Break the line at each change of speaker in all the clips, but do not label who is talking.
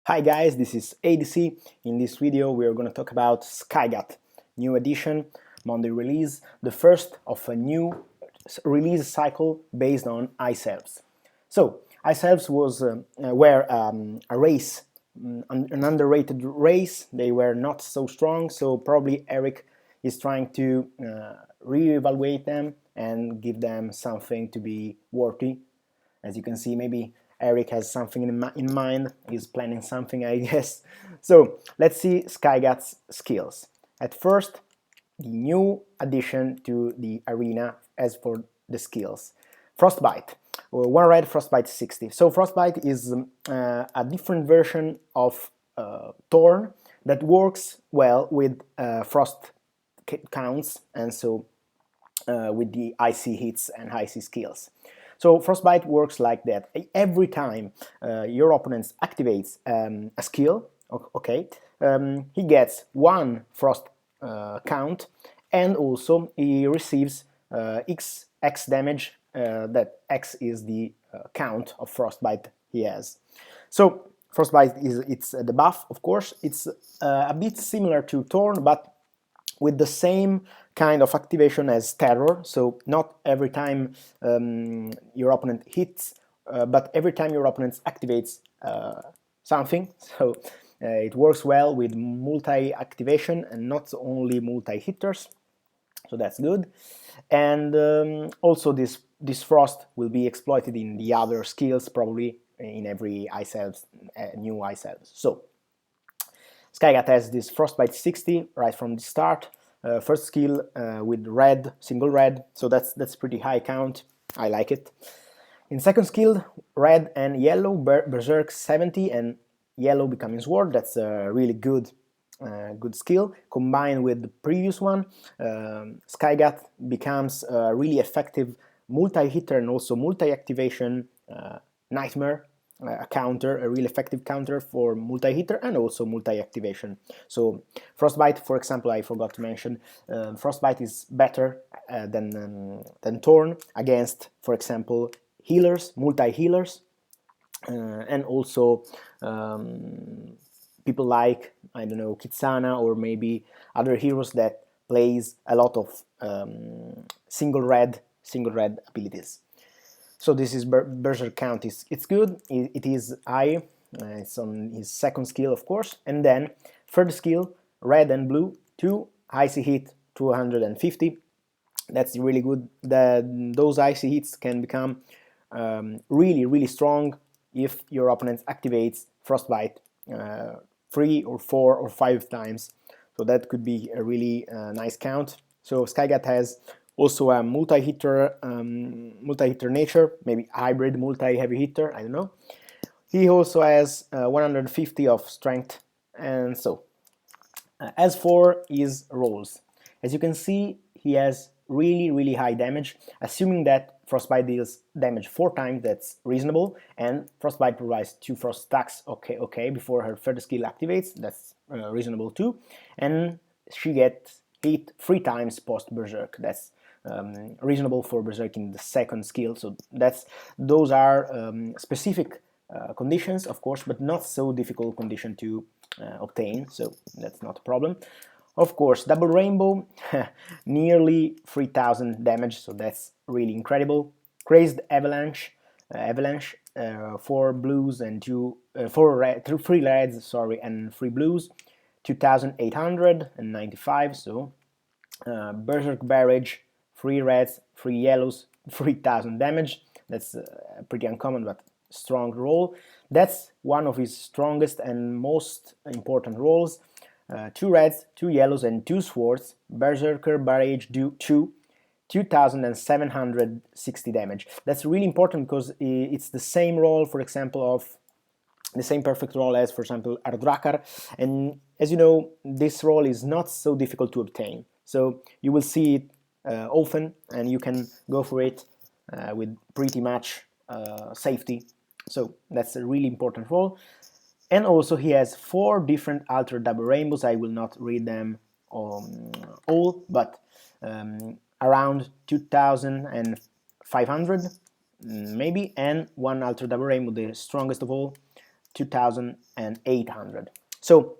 Hi guys, this is ADC. In this video we are going to talk about Skygatt, new edition, Monday release, the first of a new release cycle based on Ice Elves. So, Ice Elves were a race, an underrated race. They were not so strong, so probably Eric is trying to re-evaluate them and give them something to be worthy. As you can see, maybe Eric has something in mind, he's planning something, I guess. So let's see Skygatt's skills. At first, the new addition to the arena as for the skills. Frostbite. One red, Frostbite 60. So Frostbite is a different version of Thorn that works well with frost counts and so with the icy hits and icy skills. So Frostbite works like that. Every time your opponent activates a skill, okay, he gets one frost count, and also he receives X damage. That X is the count of Frostbite he has. So Frostbite it's the buff, of course. It's a bit similar to Thorn, but with the same kind of activation as Terror, so not every time your opponent hits, but every time your opponent activates something, so it works well with multi-activation and not only multi-hitters, so that's good. And also this Frost will be exploited in the other skills, probably in every Ice Elves, new Ice Elves. So Skygatt has this Frostbite 60 right from the start. First skill with red, single red, so that's pretty high count. I like it. In second skill, red and yellow, Berserk 70 and yellow becoming sword. That's a really good skill. Combined with the previous one, Skygatt becomes a really effective multi-hitter and also multi-activation nightmare. A counter, a really effective counter for multi-hitter and also multi-activation. So Frostbite, for example, I forgot to mention, Frostbite is better than Thorn against, for example, healers, multi-healers, and also people like, I don't know, Kitsana or maybe other heroes that plays a lot of single red abilities. So this is Berserk count. It's good. It is high. It's on his second skill, of course. And then third skill, red and blue, 2 icy hit 250. That's really good. Those icy hits can become really strong if your opponent activates Frostbite 3 or 4 or 5 times. So that could be a really nice count. So Skygatt has also a multi-hitter nature, maybe hybrid multi-heavy hitter, I don't know. He also has 150 of strength, and so. As for his rolls, as you can see, he has really high damage. Assuming that Frostbite deals damage 4 times, that's reasonable, and Frostbite provides 2 frost stacks, okay, before her third skill activates, that's reasonable too, and she gets hit 3 times post Berserk, that's reasonable for Berserk in the second skill. So those are specific conditions, of course, but not so difficult condition to obtain, so that's not a problem. Of course, double rainbow, nearly 3000 damage, so that's really incredible. Crazed avalanche, 4 blues and 3 reds, sorry, and 3 blues, 2895, so Berserk barrage, 3 reds, 3 yellows, 3000 damage. That's pretty uncommon but strong roll. That's one of his strongest and most important rolls. 2 reds, 2 yellows, and 2 swords. Berserker barrage 2, 2760 damage. That's really important because it's the same roll, for example, of the same perfect roll as, for example, Ardrakar, and as you know, this roll is not so difficult to obtain, so you will see it often and you can go for it with pretty much safety. So that's a really important roll. And also he has 4 different Ultra Double Rainbows. I will not read them all, but around 2500 maybe, and 1 Ultra Double Rainbow, the strongest of all, 2800. So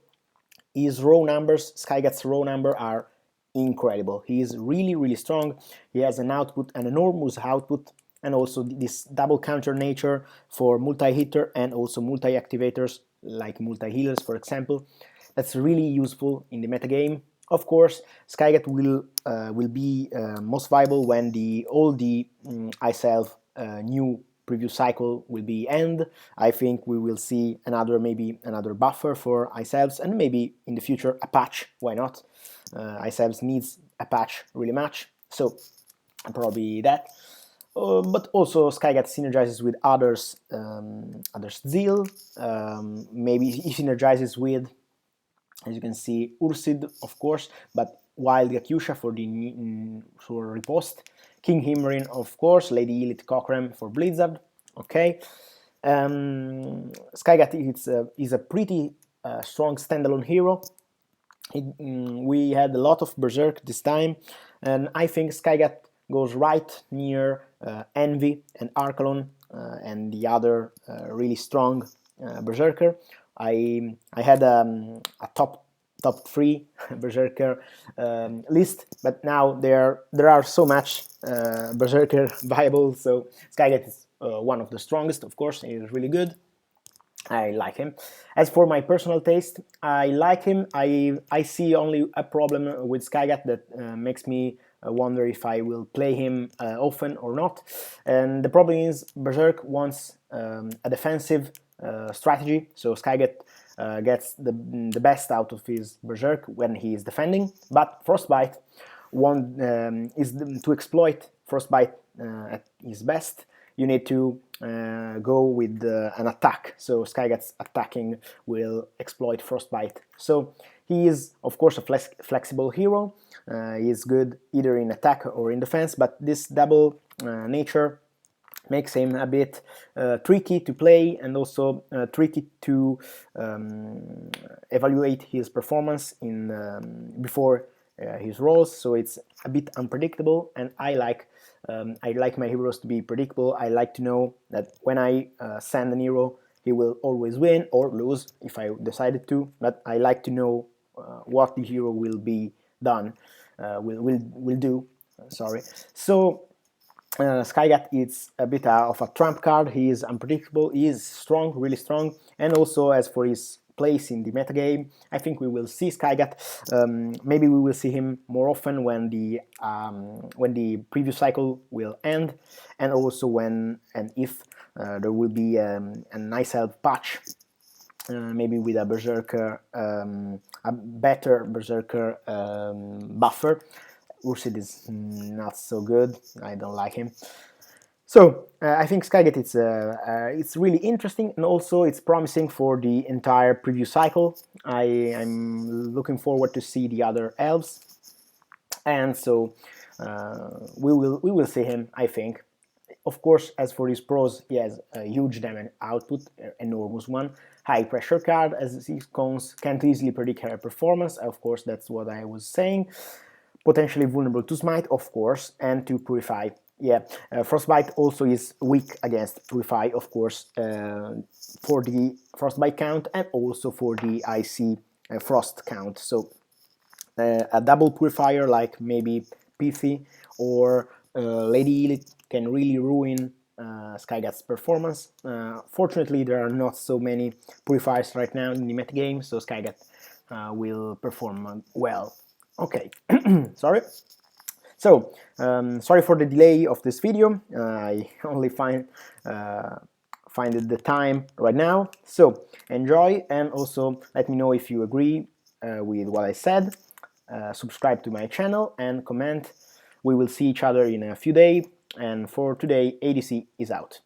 his raw numbers, Skygatt's raw number, are incredible. He is really strong. He has an output, an enormous output, and also this double counter nature for multi-hitter and also multi-activators like multi-healers, for example. That's really useful in the metagame. Of course, Skygatt will be most viable when all the Ice Elf new preview cycle will be end. I think we will see maybe another buffer for Ice Elves, and maybe in the future a patch. Why not? Ice Elves needs a patch really much, so probably that. But also Skygatt synergizes with others Zeal. Maybe he synergizes with, as you can see, Ursid, of course, but Wild Yakusha for riposte, King Himrin, of course, Lady Elite Cochrane for Blizzard. Okay, Skygatt is a pretty strong standalone hero. We had a lot of Berserk this time, and I think Skygatt goes right near Envy and Archelon and the other really strong Berserker. I had a top 3 Berserker list, but now there are so much Berserker viable, so Skygatt is one of the strongest, of course. He is really good. I like him. As for my personal taste, I like him. I see only a problem with Skygatt that makes me wonder if I will play him often or not. And the problem is Berserk wants a defensive strategy, so Skygatt gets the best out of his Berserk when he is defending, but Frostbite is to exploit Frostbite at his best. You need to go with an attack, so Skygatt's attacking will exploit Frostbite. So he is, of course, a flexible hero. He is good either in attack or in defense, but this double nature makes him a bit tricky to play, and also tricky to evaluate his performance before his rolls. So it's a bit unpredictable, and I like my heroes to be predictable. I like to know that when I send an hero, he will always win or lose if I decided to. But I like to know what the hero will be done, will do. Sorry. So Skygatt is a bit of a trump card. He is unpredictable. He is strong, really strong, and also as for his place in the metagame, I think we will see Skygatt. Maybe we will see him more often when the preview cycle will end, and also when and if there will be an Ice Elf patch, maybe with a Berserker, a better Berserker buffer. Ursid is not so good. I don't like him. So I think Skygatt it's really interesting, and also it's promising for the entire preview cycle. I'm looking forward to see the other elves, and so we will see him, I think. Of course, as for his pros, he has a huge damage output, enormous one. High pressure card, as his cons can't easily predict her performance. Of course, that's what I was saying. Potentially vulnerable to smite, of course, and to purify. Yeah, Frostbite also is weak against Purify, of course, for the Frostbite count and also for the Icy Frost count. So a double Purifier like maybe Pithy or Lady Elite can really ruin Skygatt's performance. Fortunately, there are not so many Purifiers right now in the metagame, so Skygatt will perform well. Okay, sorry. So, sorry for the delay of this video. I only find the time right now. So, enjoy, and also let me know if you agree with what I said. Subscribe to my channel and comment. We will see each other in a few days. And for today, ADC is out.